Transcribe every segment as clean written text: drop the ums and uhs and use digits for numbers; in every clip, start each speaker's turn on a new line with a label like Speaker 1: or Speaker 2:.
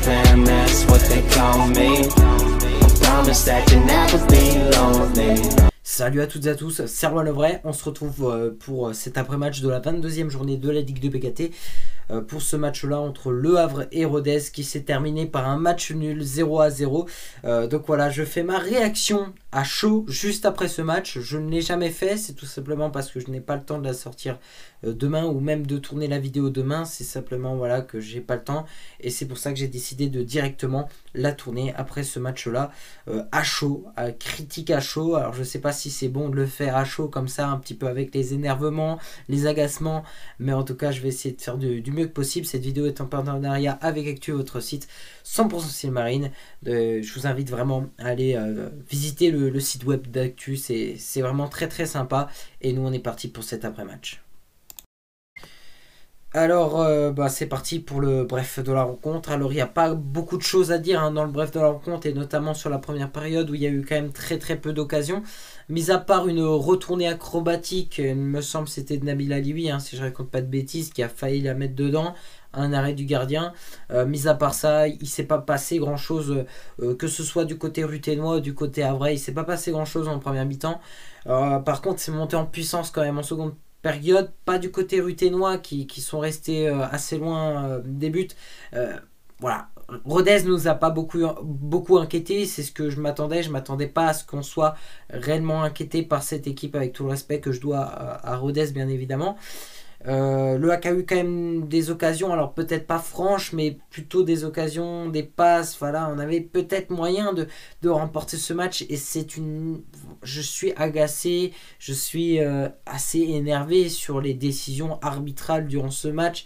Speaker 1: fam, that's what they call me. Promise that you'll never be lonely.
Speaker 2: Salut à toutes et à tous, c'est Erwan Levray. On se retrouve pour cet après-match de la 22e journée de la Ligue 2 BKT. Pour ce match-là entre Le Havre et Rodez qui s'est terminé par un match nul 0-0. Donc voilà, je fais ma réaction à chaud juste après ce match. Je ne l'ai jamais fait, c'est tout simplement parce que je n'ai pas le temps de la sortir demain ou même de tourner la vidéo demain. C'est simplement voilà que j'ai pas le temps et c'est pour ça que j'ai décidé de directement la tourner après ce match-là à chaud, à critique à chaud. Alors je sais pas si c'est bon de le faire à chaud comme ça, un petit peu avec les énervements, les agacements, mais en tout cas je vais essayer de faire du mieux que possible. Cette vidéo est en partenariat avec Actu, votre site 100% Silmarine. Je vous invite vraiment à aller visiter le site web d'Actu, c'est vraiment très très sympa. Et nous on est parti pour cet après-match. Alors c'est parti pour le bref de la rencontre. Alors il n'y a pas beaucoup de choses à dire dans le bref de la rencontre, et notamment sur la première période où il y a eu quand même très très peu d'occasions, mis à part une retournée acrobatique, il me semble c'était de Nabil Alioui, si je ne raconte pas de bêtises, qui a failli la mettre dedans, un arrêt du gardien. Mis à part ça, il ne s'est pas passé grand chose, que ce soit du côté ruténois ou du côté havrais, il ne s'est pas passé grand chose en première mi-temps. Par contre c'est monté en puissance quand même en seconde période, pas du côté ruténois qui sont restés assez loin des buts. Voilà, Rodez nous a pas beaucoup inquiété, c'est ce que je m'attendais pas à ce qu'on soit réellement inquiété par cette équipe, avec tout le respect que je dois à Rodez bien évidemment. Le HAC a eu quand même des occasions, alors peut-être pas franches, mais plutôt des occasions, des passes. Voilà, on avait peut-être moyen de remporter ce match, et je suis agacé, je suis assez énervé sur les décisions arbitrales durant ce match.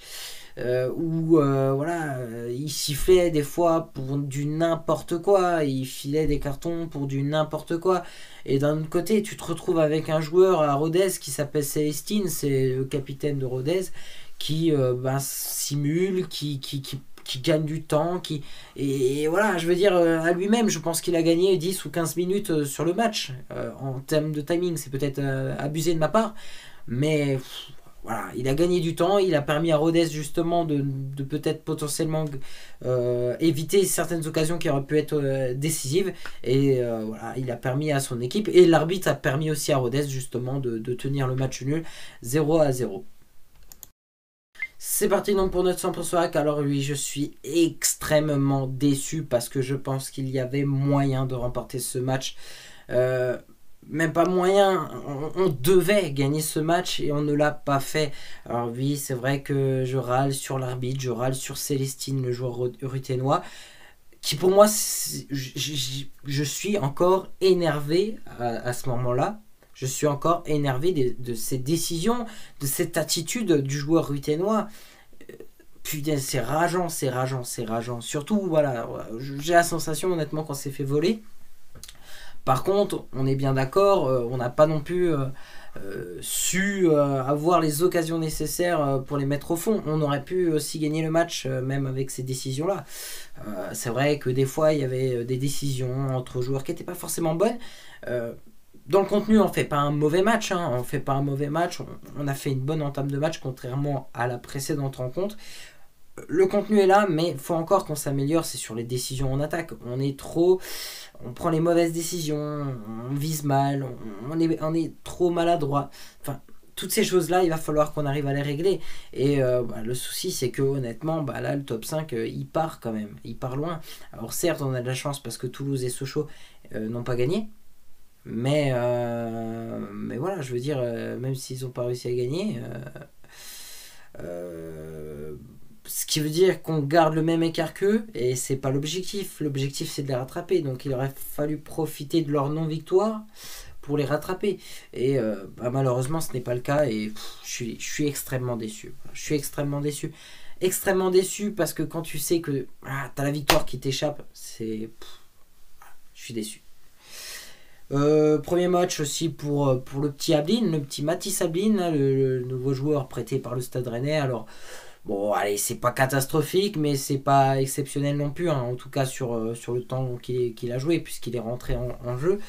Speaker 2: Où il sifflait des fois pour du n'importe quoi, il filait des cartons pour du n'importe quoi, et d'un autre côté tu te retrouves avec un joueur à Rodez qui s'appelle Célestine, c'est le capitaine de Rodez, qui simule, qui gagne du temps, et voilà, je veux dire, à lui-même, je pense qu'il a gagné 10 ou 15 minutes sur le match. En termes de timing, c'est peut-être abusé de ma part, mais voilà, il a gagné du temps, il a permis à Rodez justement de peut-être potentiellement éviter certaines occasions qui auraient pu être décisives, et voilà, il a permis à son équipe, et l'arbitre a permis aussi à Rodez justement de tenir le match nul 0-0. C'est parti donc pour notre 100% hack. Alors oui, je suis extrêmement déçu parce que je pense qu'il y avait moyen de remporter ce match. Même pas moyen, on devait gagner ce match et on ne l'a pas fait. Alors oui, c'est vrai que je râle sur l'arbitre, je râle sur Célestine, le joueur ruténois, qui pour moi, je suis encore énervé à ce moment-là. Je suis encore énervé de ces décisions, de cette attitude du joueur ruténois. Putain, c'est rageant, c'est rageant, c'est rageant. Surtout, voilà, j'ai la sensation honnêtement qu'on s'est fait voler. Par contre, on est bien d'accord, on n'a pas non plus su avoir les occasions nécessaires pour les mettre au fond. On aurait pu aussi gagner le match, même avec ces décisions-là. C'est vrai que des fois, il y avait des décisions entre joueurs qui n'étaient pas forcément bonnes. Dans le contenu, on ne fait pas un mauvais match. On fait pas un mauvais match. On a fait une bonne entame de match, contrairement à la précédente rencontre. Le contenu est là, mais il faut encore qu'on s'améliore, c'est sur les décisions en attaque. On prend les mauvaises décisions, on vise mal, on est trop maladroit. Enfin, toutes ces choses-là, il va falloir qu'on arrive à les régler. Et le souci, c'est que honnêtement, là, le top 5, il part quand même. Il part loin. Alors certes, on a de la chance parce que Toulouse et Sochaux n'ont pas gagné. Mais voilà, je veux dire, même s'ils n'ont pas réussi à gagner... ce qui veut dire qu'on garde le même écart qu'eux, et c'est pas l'objectif. L'objectif, c'est de les rattraper. Donc il aurait fallu profiter de leur non-victoire pour les rattraper. Et malheureusement, ce n'est pas le cas, et je suis extrêmement déçu. Je suis extrêmement déçu. Extrêmement déçu parce que quand tu sais que tu as la victoire qui t'échappe, je suis déçu. Premier match aussi pour le petit Ablin, le petit Mathis Ablin, le nouveau joueur prêté par le Stade Rennais. Alors bon, allez, c'est pas catastrophique, mais c'est pas exceptionnel non plus, en tout cas sur le temps qu'il a joué, puisqu'il est rentré en jeu.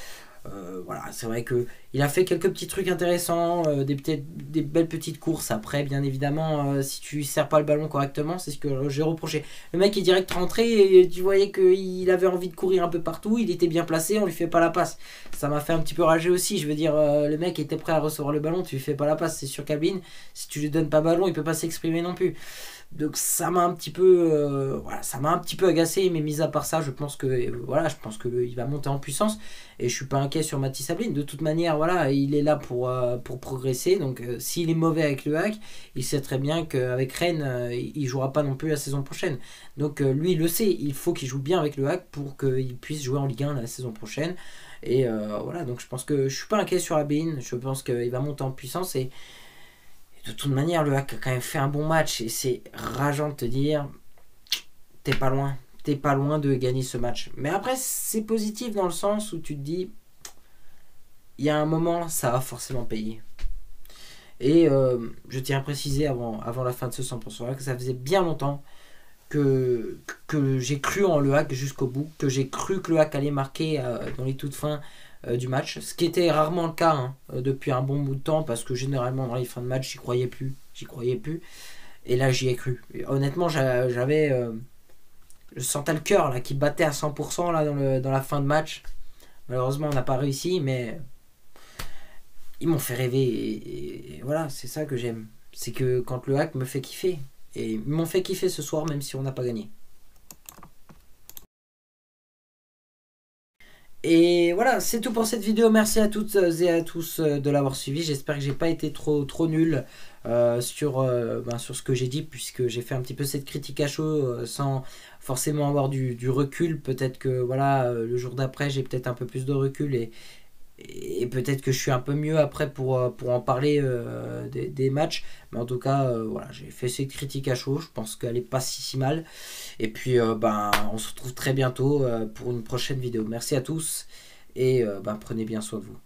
Speaker 2: Voilà, c'est vrai que il a fait quelques petits trucs intéressants, des belles petites courses. Après, bien évidemment, si tu sers pas le ballon correctement, c'est ce que j'ai reproché. Le mec est direct rentré et tu voyais qu'il avait envie de courir un peu partout, il était bien placé, on lui fait pas la passe. Ça m'a fait un petit peu rager aussi. Je veux dire, le mec était prêt à recevoir le ballon, tu lui fais pas la passe, c'est sur cabine. Si tu lui donnes pas le ballon, il peut pas s'exprimer non plus. Donc ça m'a un petit peu voilà, ça m'a un petit peu agacé, mais mis à part ça, je pense que je pense que il va monter en puissance et je suis pas inquiet sur Mathis Sablin. De toute manière, voilà, il est là pour progresser. Donc s'il est mauvais avec le hack, il sait très bien qu'avec Rennes, il jouera pas non plus la saison prochaine. Donc lui il le sait, il faut qu'il joue bien avec le hack pour qu'il puisse jouer en Ligue 1 la saison prochaine. Et voilà, donc je pense que je suis pas inquiet sur Abin, je pense qu'il va monter en puissance et de toute manière, le hack a quand même fait un bon match et c'est rageant de te dire t'es pas loin de gagner ce match. Mais après, c'est positif dans le sens où tu te dis il y a un moment, ça va forcément payer. Et je tiens à préciser avant la fin de ce 100% que ça faisait bien longtemps que j'ai cru en le hack jusqu'au bout, que j'ai cru que le hack allait marquer dans les toutes fins du match, ce qui était rarement le cas depuis un bon bout de temps, parce que généralement dans les fins de match j'y croyais plus, et là j'y ai cru. Et honnêtement, j'avais je sentais le cœur là qui battait à 100% là dans la fin de match. Malheureusement on n'a pas réussi, mais ils m'ont fait rêver et voilà, c'est ça que j'aime, c'est que quand le hack me fait kiffer, et ils m'ont fait kiffer ce soir même si on n'a pas gagné. Et voilà, c'est tout pour cette vidéo. Merci à toutes et à tous de l'avoir suivi. J'espère que j'ai pas été trop nul sur ce que j'ai dit, puisque j'ai fait un petit peu cette critique à chaud sans forcément avoir du recul. Peut-être que voilà, le jour d'après, j'ai peut-être un peu plus de recul et peut-être que je suis un peu mieux après pour en parler des matchs. Mais en tout cas, voilà, j'ai fait cette critique à chaud. Je pense qu'elle est pas si mal. Et puis, on se retrouve très bientôt pour une prochaine vidéo. Merci à tous et prenez bien soin de vous.